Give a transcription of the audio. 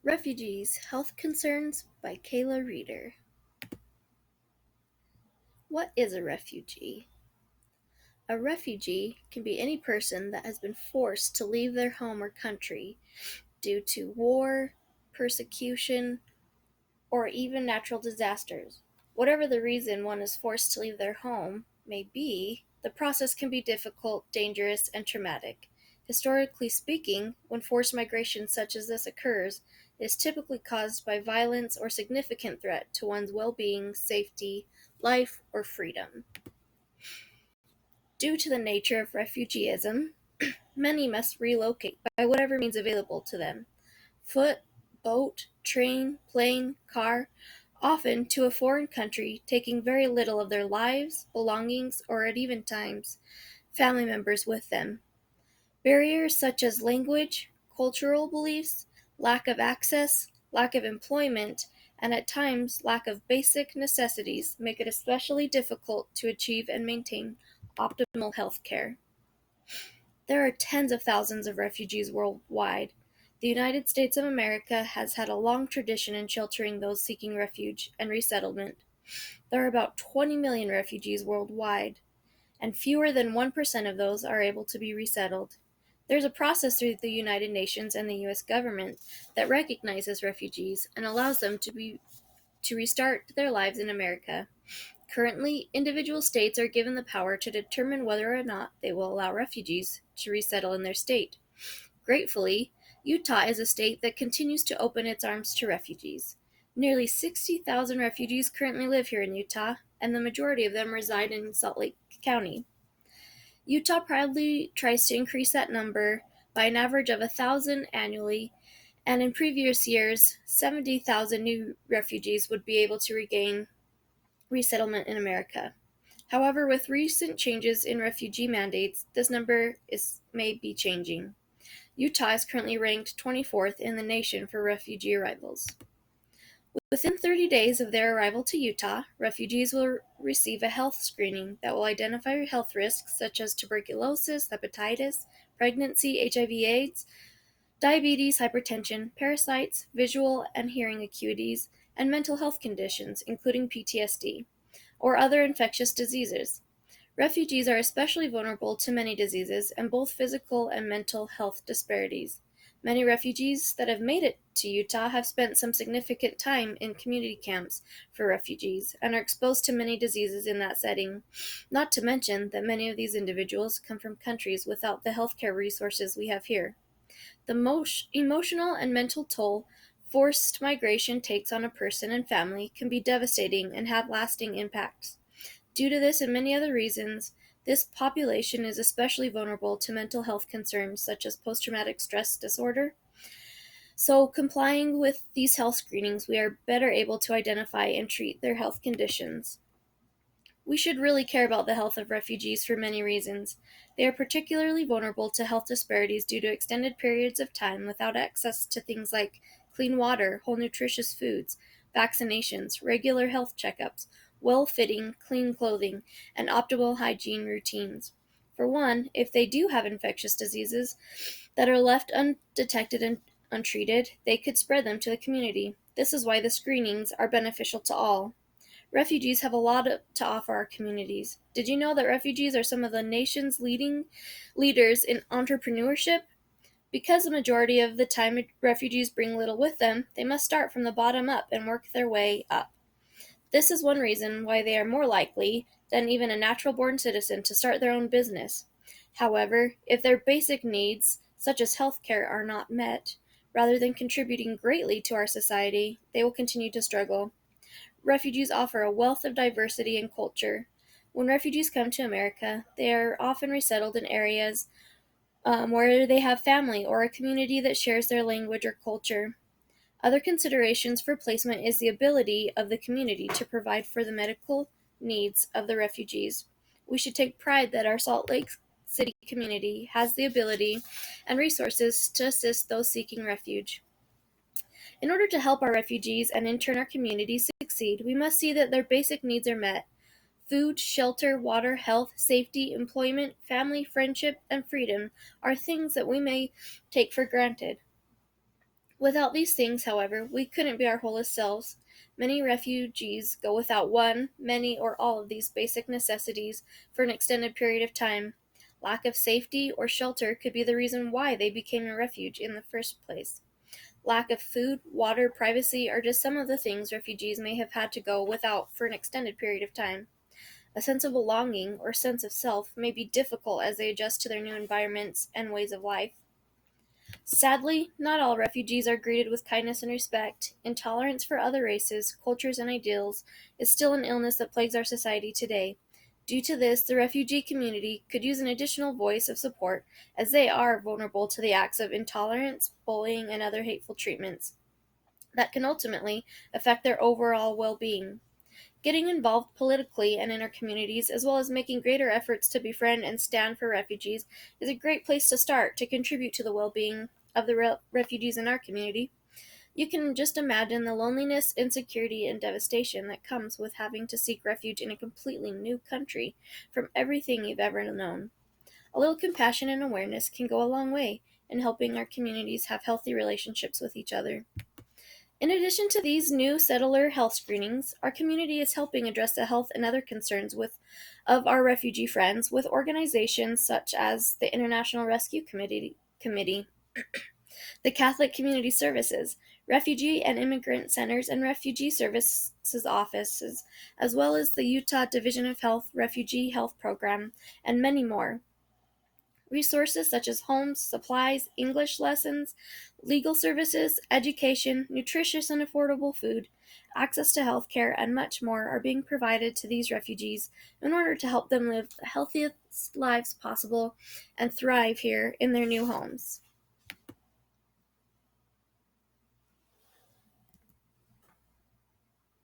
Refugees: Health Concerns by Kayla Reeder. What is a refugee? A refugee can be any person that has been forced to leave their home or country due to war, persecution, or even natural disasters. Whatever the reason one is forced to leave their home may be, the process can be difficult, dangerous, and traumatic. Historically speaking, when forced migration such as this occurs, it is typically caused by violence or significant threat to one's well-being, safety, life, or freedom. Due to the nature of refugeeism, many must relocate by whatever means available to them: foot, boat, train, plane, car, often to a foreign country, taking very little of their lives, belongings, or at even times, family members with them. Barriers such as language, cultural beliefs, lack of access, lack of employment, and at times lack of basic necessities make it especially difficult to achieve and maintain optimal health care. There are tens of thousands of refugees worldwide. The United States of America has had a long tradition in sheltering those seeking refuge and resettlement. There are about 20 million refugees worldwide, and fewer than 1% of those are able to be resettled. There's a process through the United Nations and the US government that recognizes refugees and allows them to restart their lives in America. Currently, individual states are given the power to determine whether or not they will allow refugees to resettle in their state. Gratefully, Utah is a state that continues to open its arms to refugees. Nearly 60,000 refugees currently live here in Utah, and the majority of them reside in Salt Lake County. Utah proudly tries to increase that number by an average of 1,000 annually, and in previous years, 70,000 new refugees would be able to regain resettlement in America. However, with recent changes in refugee mandates, this number may be changing. Utah is currently ranked 24th in the nation for refugee arrivals. Within 30 days of their arrival to Utah, refugees will receive a health screening that will identify health risks such as tuberculosis, hepatitis, pregnancy, HIV/AIDS, diabetes, hypertension, parasites, visual and hearing acuities, and mental health conditions, including PTSD, or other infectious diseases. Refugees are especially vulnerable to many diseases and both physical and mental health disparities. Many refugees that have made it to Utah have spent some significant time in community camps for refugees and are exposed to many diseases in that setting, not to mention that many of these individuals come from countries without the healthcare resources we have here. The emotional and mental toll forced migration takes on a person and family can be devastating and have lasting impacts. Due to this and many other reasons, this population is especially vulnerable to mental health concerns such as post-traumatic stress disorder. So, complying with these health screenings, we are better able to identify and treat their health conditions. We should really care about the health of refugees for many reasons. They are particularly vulnerable to health disparities due to extended periods of time without access to things like clean water, whole nutritious foods, vaccinations, regular health checkups, well-fitting, clean clothing, and optimal hygiene routines. For one, if they do have infectious diseases that are left undetected and untreated, they could spread them to the community. This is why the screenings are beneficial to all. Refugees have a lot to offer our communities. Did you know that refugees are some of the nation's leading leaders in entrepreneurship? Because the majority of the time refugees bring little with them, they must start from the bottom up and work their way up. This is one reason why they are more likely than even a natural-born citizen to start their own business. However, if their basic needs, such as health care, are not met, rather than contributing greatly to our society, they will continue to struggle. Refugees offer a wealth of diversity and culture. When refugees come to America, they are often resettled in areas where they have family or a community that shares their language or culture. Other considerations for placement is the ability of the community to provide for the medical needs of the refugees. We should take pride that our Salt Lake City community has the ability and resources to assist those seeking refuge. In order to help our refugees and in turn our community succeed, we must see that their basic needs are met. Food, shelter, water, health, safety, employment, family, friendship, and freedom are things that we may take for granted. Without these things, however, we couldn't be our wholest selves. Many refugees go without one, many, or all of these basic necessities for an extended period of time. Lack of safety or shelter could be the reason why they became a refuge in the first place. Lack of food, water, privacy are just some of the things refugees may have had to go without for an extended period of time. A sense of belonging or sense of self may be difficult as they adjust to their new environments and ways of life. Sadly, not all refugees are greeted with kindness and respect. Intolerance for other races, cultures, and ideals is still an illness that plagues our society today. Due to this, the refugee community could use an additional voice of support as they are vulnerable to the acts of intolerance, bullying, and other hateful treatments that can ultimately affect their overall well being. Getting involved politically and in our communities, as well as making greater efforts to befriend and stand for refugees, is a great place to start to contribute to the well being of the refugees in our community. You can just imagine the loneliness, insecurity, and devastation that comes with having to seek refuge in a completely new country from everything you've ever known. A little compassion and awareness can go a long way in helping our communities have healthy relationships with each other. In addition to these new settler health screenings, our community is helping address the health and other concerns of our refugee friends with organizations such as the International Rescue Committee, the Catholic Community Services, Refugee and Immigrant Centers and Refugee Services Offices, as well as the Utah Division of Health Refugee Health Program, and many more. Resources such as homes, supplies, English lessons, legal services, education, nutritious and affordable food, access to health care, and much more are being provided to these refugees in order to help them live the healthiest lives possible and thrive here in their new homes.